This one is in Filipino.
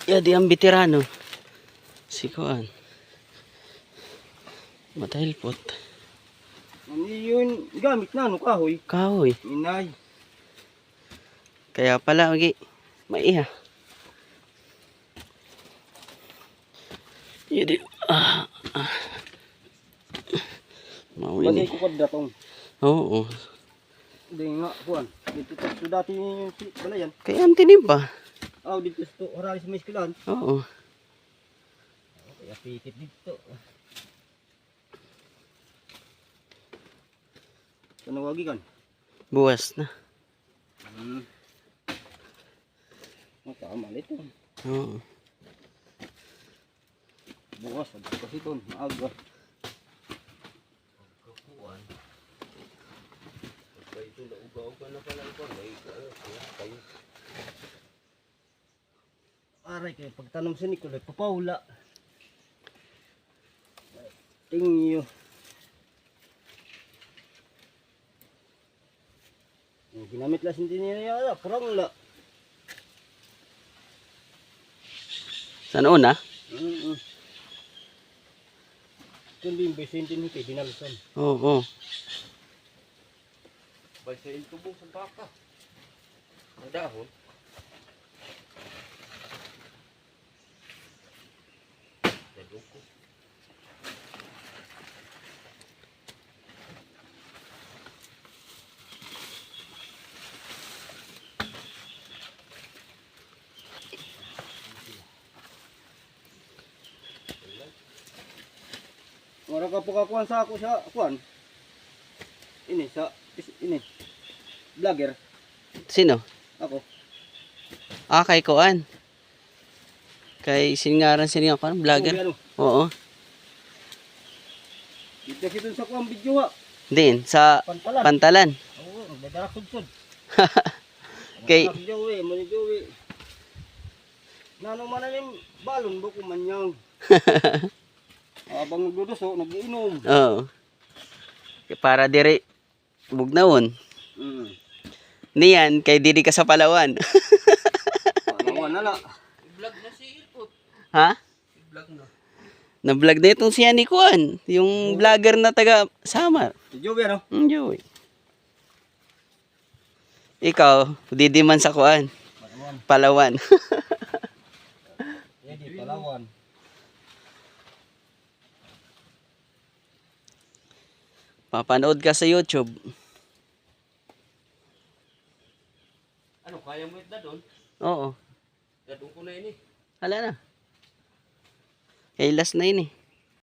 Ya di ang veterano. Si Kuan. Matahilpot. Ano yun? Gamit na, ano kahoy? Kahoy. Inay. Kaya pala, okay. Maiha. Yun. Basay ko kod datong. Oo. Hindi nga, kuan. Dito to dati yung balayan. Kaya ang tinim pa. Dito to orali sa may eskwelahan. Oo. Kaya pikit dito. Panawagi kan? Buwas na. Tama ito. Oo. Bukas, kasi ito, maaga. Pagkakuan. Pagka ito, naugaw-uga na pala ito. Aray kayo, pagtanong sa Nicole, papawala. Tingyo. Ginamit lang hindi niya, purang la. Saan una? Kundi yung besintin nito, dinalusan. Oo. Basahin tubong sa baka. Ang dahon. Daduko. Wala ka po kakuhan sa ako sa kuhan. Ini ini. Vlogger. Sino? Ako. Kay Kuan. Kay singaran sini ako, vlogger. Ano? Oo. Dito si dun sa kuhan video ha. Din sa Pantalan. Pantalan. Oo, nagdadarak sudsud. Kay Joey, mo ni Joey. Nano man yung balon buko man yang. Abang nagduduso, nagiinom. Oo. Para dire bugnawon. Niyan kay diri ka sa Palawan. Palawan na la. I-vlog na si Ipot. Ha? I-vlog na. Na-vlog na itong siya ni Kuan, yung vlogger na taga Samar. Si Joey ano? Joey. Ikaw, didiman sa Kuan. Palawan. Hindi, Palawan. Papanood ka sa YouTube. Ano, kaya mo ito doon? Oo. Dadong ko na yun eh. Hala na. Kay last na yun eh.